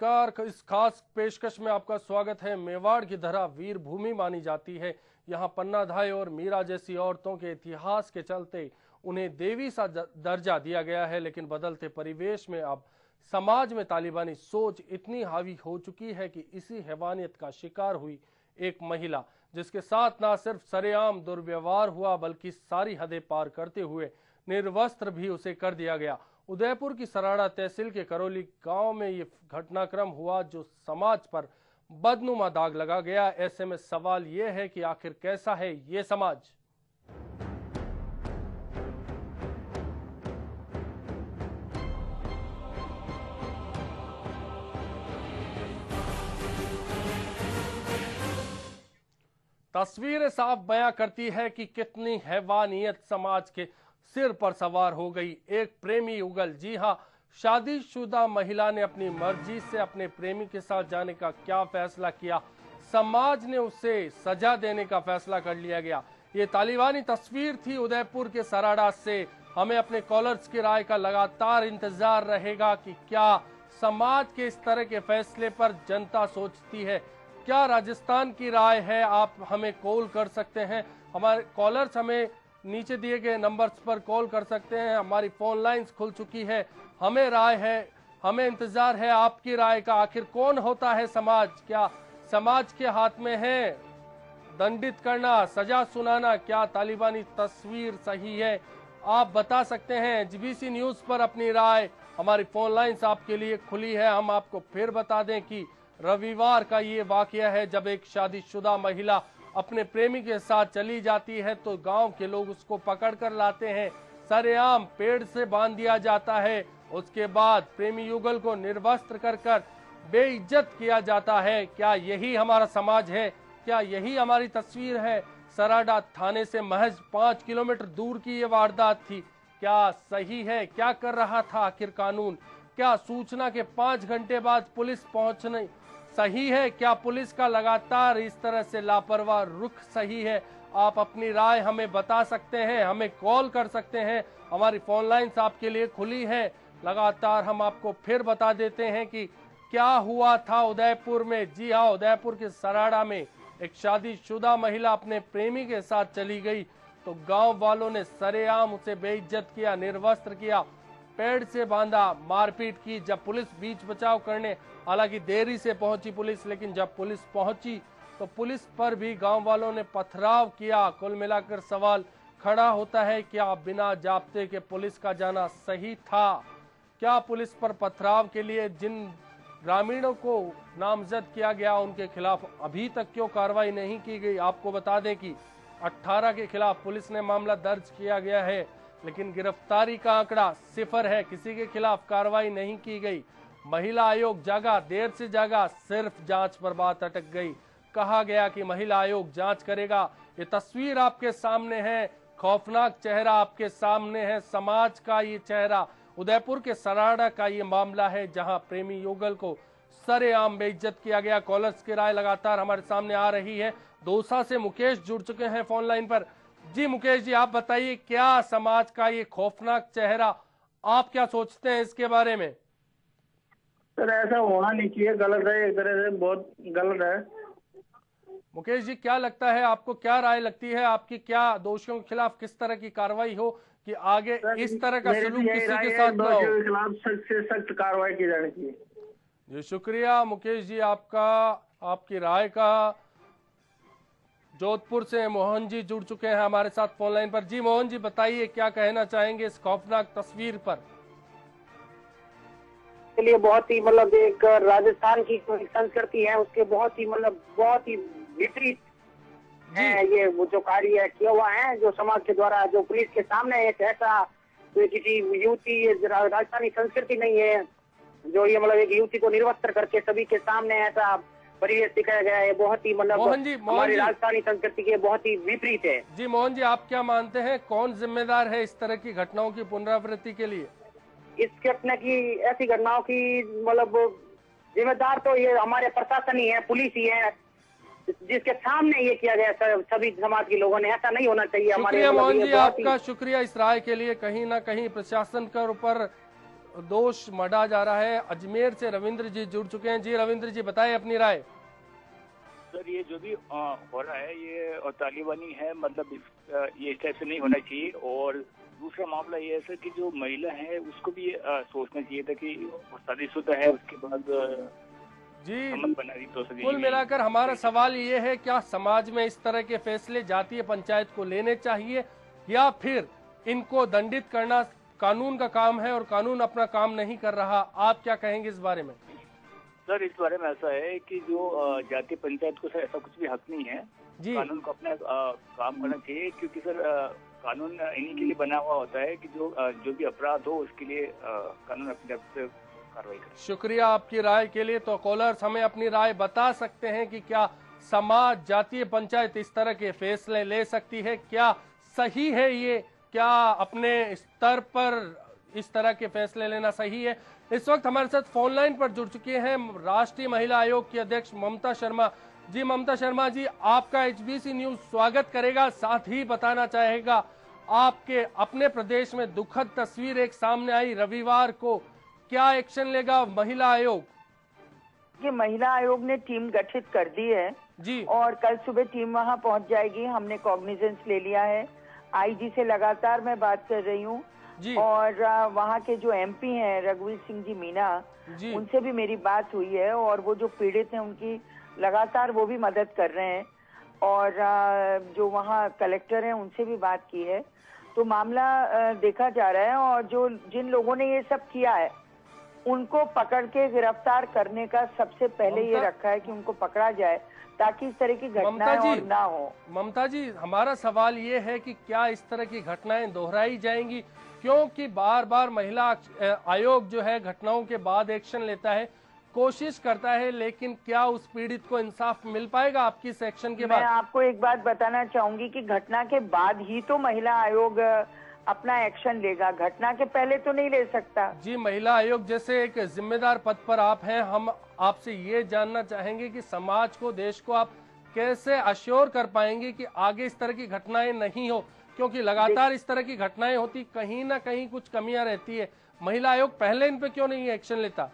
नमस्कार। इस खास पेशकश में आपका स्वागत है। मेवाड़ की धरा वीर भूमि मानी जाती है। यहाँ पन्नाधाय और मीरा जैसी औरतों के इतिहास के चलते उन्हें देवी सा दर्जा दिया गया है, लेकिन बदलते परिवेश में अब समाज में तालिबानी सोच इतनी हावी हो चुकी है कि इसी हैवानियत का शिकार हुई एक महिला, जिसके साथ ना सिर्फ सरेआम दुर्व्यवहार हुआ बल्कि सारी हदें पार करते हुए निर्वस्त्र भी उसे कर दिया गया। उदयपुर की सराड़ा तहसील के करौली गांव में ये घटनाक्रम हुआ, जो समाज पर बदनुमा दाग लगा गया। ऐसे में सवाल ये है कि आखिर कैसा है ये समाज। तस्वीरें साफ बयां करती है कि कितनी हैवानियत समाज के सिर पर सवार हो गई। एक प्रेमी युगल, जी हां, शादीशुदा महिला ने अपनी मर्जी से अपने प्रेमी के साथ जाने का क्या फैसला किया। समाज ने उसे सजा देने का फैसला कर लिया गया। ये तालिबानी तस्वीर थी उदयपुर के सराड़ा से। हमें अपने कॉलर्स की राय का लगातार इंतजार रहेगा कि क्या समाज के इस तरह के फैसले पर जनता सोचती है। क्या राजस्थान की राय है? आप हमें कॉल कर सकते हैं। हमारे कॉलर्स हमें नीचे दिए गए नंबर्स पर कॉल कर सकते हैं। हमारी फोन लाइंस खुल चुकी है। हमें राय है, हमें इंतजार है आपकी राय का। आखिर कौन होता है समाज? क्या समाज के हाथ में है दंडित करना, सजा सुनाना? क्या तालिबानी तस्वीर सही है? आप बता सकते हैं। एचबीसी न्यूज पर अपनी राय। हमारी फोन लाइंस आपके लिए खुली है। हम आपको फिर बता दें कि रविवार का ये वाकया है, जब एक शादीशुदा महिला अपने प्रेमी के साथ चली जाती है तो गांव के लोग उसको पकड़ कर लाते हैं, सरेआम पेड़ से बांध दिया जाता है। उसके बाद प्रेमी युगल को निर्वस्त्र कर बेइज्जत किया जाता है। क्या यही हमारा समाज है? क्या यही हमारी तस्वीर है? सराड़ा थाने से महज 5 किलोमीटर दूर की ये वारदात थी। क्या सही है? क्या कर रहा था आखिर कानून? क्या सूचना के 5 घंटे बाद पुलिस पहुंचने सही है? क्या पुलिस का लगातार इस तरह से लापरवाह रुख सही है? आप अपनी राय हमें बता सकते हैं, हमें कॉल कर सकते हैं। हमारी फोन लाइंस आपके लिए खुली है। लगातार हम आपको फिर बता देते हैं कि क्या हुआ था उदयपुर में। जी हाँ, उदयपुर के सराड़ा में एक शादीशुदा महिला अपने प्रेमी के साथ चली गई तो गांव वालों ने सरेआम उसे बेइज्जत किया, निर्वस्त्र किया, पेड़ से बांधा, मारपीट की। जब पुलिस बीच बचाव करने, हालांकि देरी से पहुंची पुलिस, लेकिन जब पुलिस पहुंची तो पुलिस पर भी गांव वालों ने पथराव किया। कुल मिलाकर सवाल खड़ा होता है, क्या बिना जाब्ते के पुलिस का जाना सही था? क्या पुलिस पर पथराव के लिए जिन ग्रामीणों को नामजद किया गया उनके खिलाफ अभी तक क्यों कार्रवाई नहीं की गई? आपको बता दें कि 18 के खिलाफ पुलिस ने मामला दर्ज किया गया है, लेकिन गिरफ्तारी का आंकड़ा 0 है। किसी के खिलाफ कार्रवाई नहीं की गई। महिला आयोग जागा, देर से जागा, सिर्फ जांच पर बात अटक गई। कहा गया कि महिला आयोग जांच करेगा। ये तस्वीर आपके सामने है, खौफनाक चेहरा आपके सामने है, समाज का ये चेहरा। उदयपुर के सराड़ा का ये मामला है, जहां प्रेमी युगल को सरेआम बेइज्जत किया गया। कॉलर्स की राय लगातार हमारे सामने आ रही है। दौसा से मुकेश जुड़ चुके हैं फोन लाइन पर। जी मुकेश जी, आप बताइए, क्या समाज का ये खौफनाक चेहरा, आप क्या सोचते हैं इसके बारे में? सर ऐसा होना नहीं चाहिए, गलत है, एक तरह से बहुत गलत है। मुकेश जी, क्या लगता है आपको? क्या राय लगती है आपकी? क्या दोषियों के खिलाफ किस तरह की कार्रवाई हो कि आगे इस तरह का सलूक किसी के साथ ना हो? दोषियों के खिलाफ सख्त से सख्त कार्रवाई की जानी चाहिए। जी शुक्रिया मुकेश जी आपका, आपकी राय का। जोधपुर से मोहन जी जुड़ चुके हैं हमारे साथ फोन लाइन पर। जी मोहन जी, बताइए क्या कहना चाहेंगे इस खौफनाक तस्वीर पर? के लिए बहुत ही एक राजस्थान की संस्कृति है, उसके बहुत ही विपरीत है ये वो जो कार्य किया हुआ है, जो समाज के द्वारा, जो पुलिस के सामने एक ऐसा किसी युवती, राजस्थानी संस्कृति नहीं है जो ये एक युवती को निर्वस्त्र करके सभी के सामने ऐसा परिवेश दिखाया गया है। बहुत ही हमारी राजस्थानी संस्कृति के बहुत ही विपरीत है। जी मोहन जी, आप क्या मानते हैं, कौन जिम्मेदार है इस तरह की घटनाओं की पुनरावृत्ति के लिए? इस घटना की, ऐसी घटनाओं की जिम्मेदार तो ये हमारे प्रशासन ही है, पुलिस ही है, जिसके सामने ये किया गया सभी समाज के लोगों ने। ऐसा नहीं होना चाहिए। हमारे मोहन जी, आपका शुक्रिया इस राय के लिए। कहीं ना कहीं प्रशासन के ऊपर दोष मढ़ा जा रहा है। अजमेर से रविंद्र जी जुड़ चुके हैं। जी रविंद्र जी, बताएं अपनी राय। सर, ये जो भी हो रहा है ये तालिबानी है, मतलब ये इस टाइप से नहीं होना चाहिए। और दूसरा मामला ये है सर कि जो महिला है उसको भी सोचना चाहिए था कि वो शादीशुदा है, उसके बाद जी बना रही तो कुल मिलाकर हमारा सवाल ये है, क्या समाज में इस तरह के फैसले जातीय पंचायत को लेने चाहिए या फिर इनको दंडित करना कानून का काम है और कानून अपना काम नहीं कर रहा? आप क्या कहेंगे इस बारे में? सर, इस बारे में ऐसा है कि जो जातीय पंचायत को सर ऐसा कुछ भी हक नहीं है जी। कानून को अपना काम करना चाहिए, क्योंकि सर कानून इन्हीं के लिए बना हुआ होता है कि जो भी अपराध हो उसके लिए कानून अपनी तरफ से कार्रवाई करे। शुक्रिया आपकी राय के लिए। तो कॉलर्स हमें अपनी राय बता सकते हैं कि क्या समाज, जातीय पंचायत इस तरह के फैसले ले सकती है? क्या सही है ये? क्या अपने स्तर पर इस तरह के फैसले लेना सही है? इस वक्त हमारे साथ फोन लाइन पर जुड़ चुके हैं राष्ट्रीय महिला आयोग की अध्यक्ष ममता शर्मा जी। ममता शर्मा जी, आपका एचबीसी न्यूज स्वागत करेगा, साथ ही बताना चाहेगा आपके अपने प्रदेश में दुखद तस्वीर एक सामने आई रविवार को, क्या एक्शन लेगा महिला आयोग? कि महिला आयोग ने टीम गठित कर दी है जी, और कल सुबह टीम वहां पहुंच जाएगी। हमने कॉग्निजेंस ले लिया है। आईजी से लगातार मैं बात कर रही हूँ और वहाँ के जो एमपी हैं रघुवीर सिंह जी मीना, उनसे भी मेरी बात हुई है और वो जो पीड़ित हैं उनकी लगातार वो भी मदद कर रहे हैं। और जो वहाँ कलेक्टर हैं उनसे भी बात की है। तो मामला देखा जा रहा है और जो जिन लोगों ने ये सब किया है उनको पकड़ के गिरफ्तार करने का सबसे पहले ये रखा है कि उनको पकड़ा जाए ताकि इस तरह की घटनाएं और ना हो। ममता जी, हमारा सवाल ये है कि क्या इस तरह की घटनाएं दोहराई जाएंगी? क्योंकि बार बार महिला आयोग जो है घटनाओं के बाद एक्शन लेता है, कोशिश करता है, लेकिन क्या उस पीड़ित को इंसाफ मिल पाएगा आपकी इस एक्शन के बाद? मैं आपको एक बात बताना चाहूंगी कि घटना के बाद ही तो महिला आयोग अपना एक्शन लेगा, घटना के पहले तो नहीं ले सकता। जी, महिला आयोग जैसे एक जिम्मेदार पद पर आप हैं, हम आपसे ये जानना चाहेंगे कि समाज को, देश को आप कैसे अश्योर कर पाएंगे कि आगे इस तरह की घटनाएं नहीं हो? क्योंकि लगातार इस तरह की घटनाएं होती, कहीं ना कहीं कुछ कमियां रहती है। महिला आयोग पहले इन पे क्यों नहीं एक्शन लेता?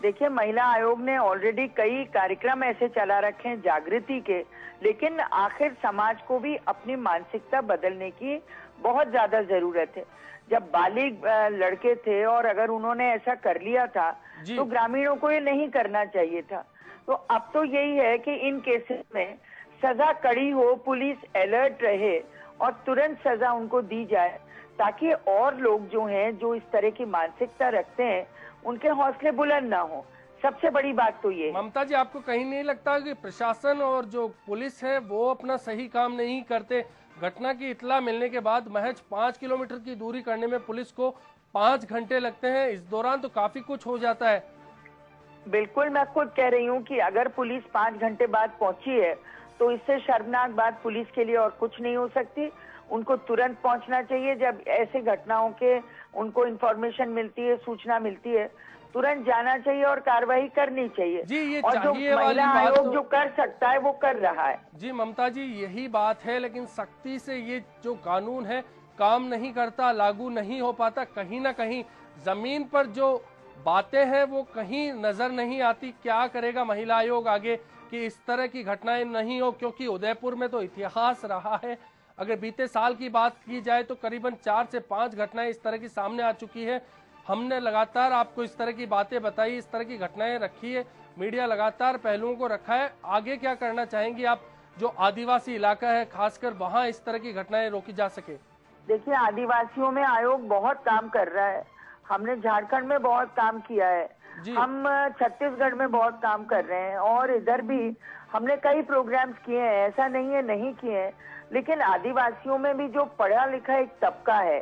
देखिए, महिला आयोग ने ऑलरेडी कई कार्यक्रम ऐसे चला रखे हैं जागृति के, लेकिन आखिर समाज को भी अपनी मानसिकता बदलने की बहुत ज्यादा जरूरत है। जब बालिग लड़के थे और अगर उन्होंने ऐसा कर लिया था तो ग्रामीणों को ये नहीं करना चाहिए था। तो अब तो यही है कि इन केसेस में सजा कड़ी हो, पुलिस अलर्ट रहे और तुरंत सजा उनको दी जाए, ताकि और लोग जो हैं जो इस तरह की मानसिकता रखते हैं उनके हौसले बुलंद ना हो। सबसे बड़ी बात तो ये। ममता जी, आपको कहीं नहीं लगता कि प्रशासन और जो पुलिस है वो अपना सही काम नहीं करते? घटना की इत्तला मिलने के बाद महज 5 किलोमीटर की दूरी करने में पुलिस को 5 घंटे लगते हैं। इस दौरान तो काफी कुछ हो जाता है। बिल्कुल, मैं खुद कह रही हूँ कि अगर पुलिस 5 घंटे बाद पहुंची है तो इससे शर्मनाक बात पुलिस के लिए और कुछ नहीं हो सकती। उनको तुरंत पहुंचना चाहिए। जब ऐसे घटनाओं के उनको इन्फॉर्मेशन मिलती है, सूचना मिलती है, तुरंत जाना चाहिए और कार्रवाई करनी चाहिए। जी, ये और जो महिला आयोग जो कर सकता है वो कर रहा है। जी ममता जी, यही बात है, लेकिन सख्ती से ये जो कानून है काम नहीं करता, लागू नहीं हो पाता। कहीं ना कहीं जमीन पर जो बातें हैं वो कहीं नजर नहीं आती। क्या करेगा महिला आयोग आगे कि इस तरह की घटनाएं नहीं हो? क्योंकि उदयपुर में तो इतिहास रहा है। अगर बीते साल की बात की जाए तो करीबन 4 से 5 घटनाएं इस तरह की सामने आ चुकी है। हमने लगातार आपको इस तरह की बातें बताई, इस तरह की घटनाएं रखी है, मीडिया लगातार पहलुओं को रखा है। आगे क्या करना चाहेंगी आप, जो आदिवासी इलाका है खासकर, वहां इस तरह की घटनाएं रोकी जा सके? देखिए, आदिवासियों में आयोग बहुत काम कर रहा है। हमने झारखंड में बहुत काम किया है, हम छत्तीसगढ़ में बहुत काम कर रहे हैं और इधर भी हमने कई प्रोग्राम्स किए हैं। ऐसा नहीं है नहीं किए हैं, लेकिन आदिवासियों में भी जो पढ़ा लिखा एक तबका है,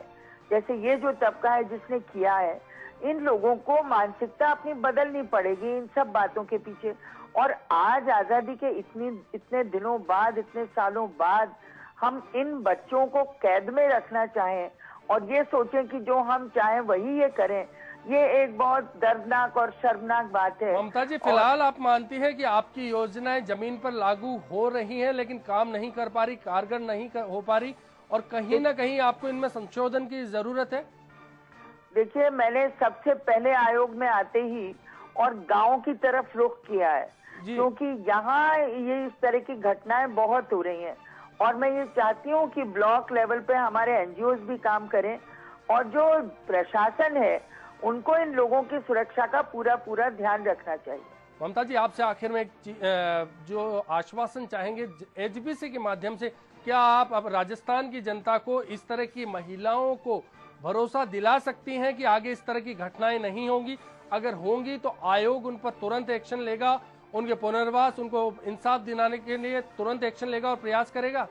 जैसे ये जो तबका है जिसने किया है, इन लोगों को मानसिकता अपनी बदलनी पड़ेगी इन सब बातों के पीछे। और आज आजादी के इतने दिनों बाद, इतने सालों बाद हम इन बच्चों को कैद में रखना चाहें और ये सोचें कि जो हम चाहें वही ये करें, ये एक बहुत दर्दनाक और शर्मनाक बात है। ममता जी, फिलहाल आप मानती हैं कि आपकी योजनाएं जमीन पर लागू हो रही हैं लेकिन काम नहीं कर पा रही, कारगर नहीं हो पा रही, और कहीं ना कहीं आपको इनमें संशोधन की जरूरत है? देखिए, मैंने सबसे पहले आयोग में आते ही और गांव की तरफ रुख किया है, क्योंकि यहाँ ये इस तरह की घटनाएं बहुत हो रही हैं और मैं ये चाहती हूँ कि ब्लॉक लेवल पे हमारे एनजीओज भी काम करें और जो प्रशासन है उनको इन लोगों की सुरक्षा का पूरा ध्यान रखना चाहिए। ममता जी, आपसे आखिर में जो आश्वासन चाहेंगे एचबीसी के माध्यम से, क्या आप अब राजस्थान की जनता को इस तरह की महिलाओं को भरोसा दिला सकती हैं कि आगे इस तरह की घटनाएं नहीं होंगी? अगर होंगी तो आयोग उन पर तुरंत एक्शन लेगा, उनके पुनर्वास, उनको इंसाफ दिलाने के लिए तुरंत एक्शन लेगा और प्रयास करेगा?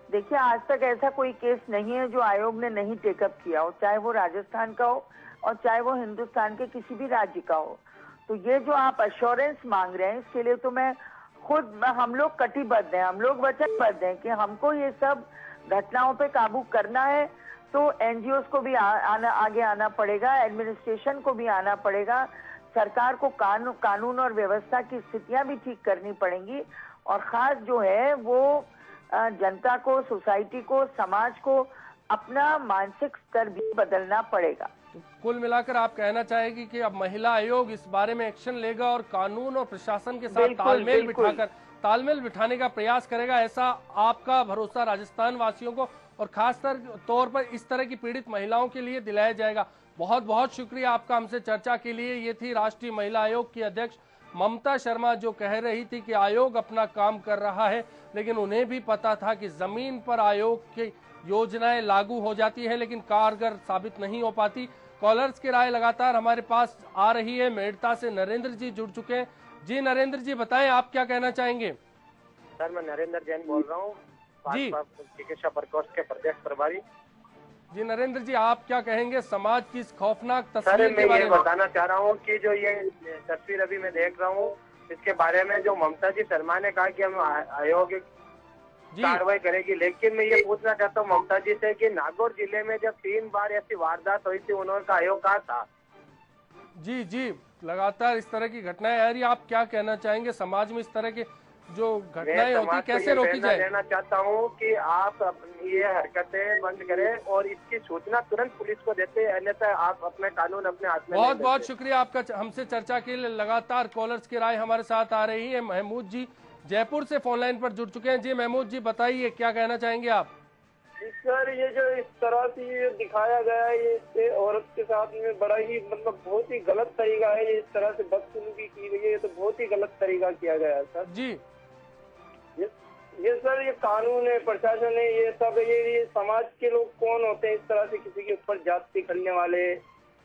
देखिए, आज तक ऐसा कोई केस नहीं है जो आयोग ने नहीं टेकअप किया हो, चाहे वो राजस्थान का हो और चाहे वो हिंदुस्तान के किसी भी राज्य का हो। तो ये जो आप अश्योरेंस मांग रहे हैं, इसके लिए तो हम लोग कटिबद्ध हैं, हम लोग वचनबद्ध हैं कि हमको ये सब घटनाओं पे काबू करना है। तो एनजीओस को भी आगे आना पड़ेगा, एडमिनिस्ट्रेशन को भी आना पड़ेगा, सरकार को कानून और व्यवस्था की स्थितियां भी ठीक करनी पड़ेंगी और खास जो है वो जनता को, सोसाइटी को, समाज को अपना मानसिक स्तर भी बदलना पड़ेगा। तो कुल मिलाकर आप कहना चाहेगी कि अब महिला आयोग इस बारे में एक्शन लेगा और कानून और प्रशासन के साथ तालमेल बिठाने का प्रयास करेगा, ऐसा आपका भरोसा राजस्थान वासियों को और खास तौर पर इस तरह की पीड़ित महिलाओं के लिए दिलाया जाएगा। बहुत बहुत शुक्रिया आपका हमसे चर्चा के लिए। ये थी राष्ट्रीय महिला आयोग की अध्यक्ष ममता शर्मा, जो कह रही थी कि आयोग अपना काम कर रहा है, लेकिन उन्हें भी पता था कि जमीन पर आयोग की योजनाएं लागू हो जाती है लेकिन कारगर साबित नहीं हो पाती। कॉलर्स की राय लगातार हमारे पास आ रही है। मेड़ता से नरेंद्र जी जुड़ चुके हैं। जी नरेंद्र जी, बताएं आप क्या कहना चाहेंगे? सर, मैं नरेंद्र जैन बोल रहा हूँ, जी चिकित्सा प्रकोष्ठ के प्रदेश प्रभारी। जी नरेंद्र जी, आप क्या कहेंगे समाज की इस खौफनाक सर, तस्वीर के मैं बारे ये में? बताना चाह रहा हूँ कि जो ये तस्वीर अभी मैं देख रहा हूँ, इसके बारे में जो ममता जी शर्मा ने कहा कि हम आयोग कार्रवाई करेगी, लेकिन मैं ये पूछना चाहता हूँ ममता जी से कि नागौर जिले में जब 3 बार ऐसी वारदात हुई थी, उन्होंने आयोग कहा था। जी लगातार इस तरह की घटनाएं आ रही, आप क्या कहना चाहेंगे? समाज में इस तरह के जो घटनाएं होती कैसे रोकी जाए? कहना चाहता हूँ कि आप अपनी ये हरकतें बंद करें और इसकी सूचना तुरंत पुलिस को देते, अन्यथा आप अपने कानून अपने हाथ में। बहुत बहुत शुक्रिया आपका हमसे चर्चा के लिए। लगातार कॉलर्स की राय हमारे साथ आ रही है। महमूद जी जयपुर से फोन लाइन पर जुड़ चुके हैं। जी महमूद जी, बताइए क्या कहना चाहेंगे आप? सर, ये जो इस तरह से ये दिखाया गया है, ये औरत के साथ में बड़ा ही बहुत ही गलत तरीका है। ये इस तरह से बदसलूकी की गई है, तो बहुत ही गलत तरीका किया गया है सर। जी ये सर, ये कानून है, प्रशासन है, ये सब ये समाज के लोग कौन होते हैं इस तरह से किसी के ऊपर जाति करने वाले,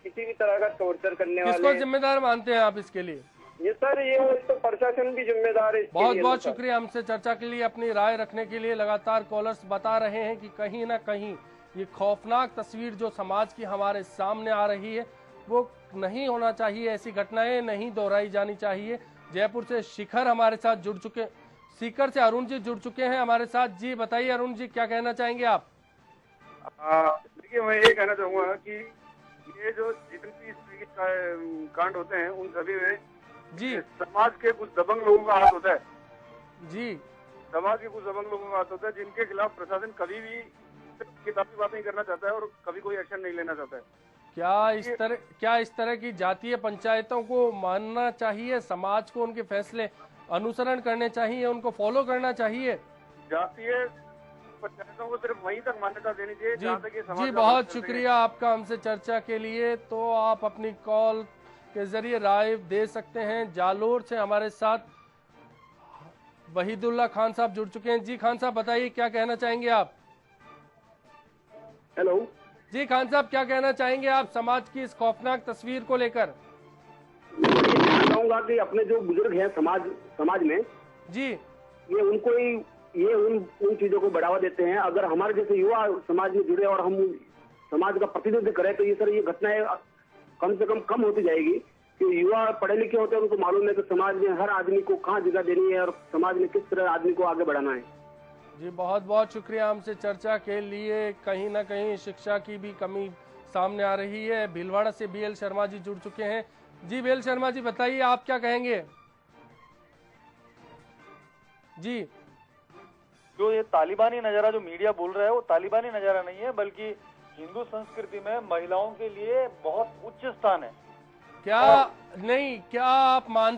किसी भी तरह का टॉर्चर करने वाले? किसको जिम्मेदार मानते हैं आप इसके लिए? ये सर, ये तो प्रशासन भी जिम्मेदार है। बहुत बहुत शुक्रिया हमसे चर्चा के लिए, अपनी राय रखने के लिए। लगातार कॉलर्स बता रहे हैं कि कहीं ना कहीं ये खौफनाक तस्वीर जो समाज की हमारे सामने आ रही है वो नहीं होना चाहिए, ऐसी घटनाएं नहीं दोहराई जानी चाहिए। जयपुर से शिखर हमारे साथ जुड़ चुके, सीकर से अरुण जी जुड़ चुके हैं हमारे साथ। जी बताइए अरुण जी, क्या कहना चाहेंगे आप? देखिए, मैं ये कहना चाहूंगा कि ये जो जितने भी कांड होते हैं उन सभी में जी समाज के कुछ दबंग लोगों का हाथ होता है। जी समाज के कुछ दबंग लोगों का हाथ होता है, जिनके खिलाफ प्रशासन कभी भी किताबी बात नहीं करना चाहता है और कभी कोई एक्शन नहीं लेना चाहता है। क्या इस तरह की जातीय पंचायतों को मानना चाहिए? समाज को उनके फैसले अनुसरण करने चाहिए, उनको फॉलो करना चाहिए? जातीय पंचायतों को सिर्फ वहीं तक मान्यता देनी चाहिए जहाँ तक ये समाज। जी बहुत शुक्रिया आपका हमसे चर्चा के लिए। तो आप अपनी कॉल के जरिए राय दे सकते हैं। जालोर से हमारे साथ वहीदुल्ला खान साहब जुड़ चुके हैं। जी खान साहब, बताइए क्या कहना चाहेंगे आप? हेलो जी खान साहब, क्या कहना चाहेंगे आप समाज की इस खौफनाक तस्वीर को लेकर? चाहूंगा कि अपने जो बुजुर्ग हैं समाज में जी, ये उनको ही ये उन चीजों को बढ़ावा देते हैं। अगर हमारे जैसे युवा समाज में जुड़े और हम समाज का प्रतिनिधित्व करें तो ये सर ये घटनाएं कम से कम होती जाएगी। कि युवा पढ़े लिखे होते हैं, उनको मालूम है कि समाज में हर आदमी को कहाँ जगह देनी है और समाज में किस तरह आदमी को आगे बढ़ाना है। जी बहुत बहुत शुक्रिया हमसे चर्चा के लिए। कहीं ना कहीं शिक्षा की भी कमी सामने आ रही है। भीलवाड़ा से बीएल शर्मा जी जुड़ चुके हैं। जी बीएल शर्मा जी, बताइए आप क्या कहेंगे? जी, जो ये तालिबानी नजारा जो मीडिया बोल रहा है वो तालिबानी नजारा नहीं है, बल्कि हिंदू संस्कृति में महिलाओं के लिए बहुत उच्च स्थान है। क्या नहीं, क्या आप मानते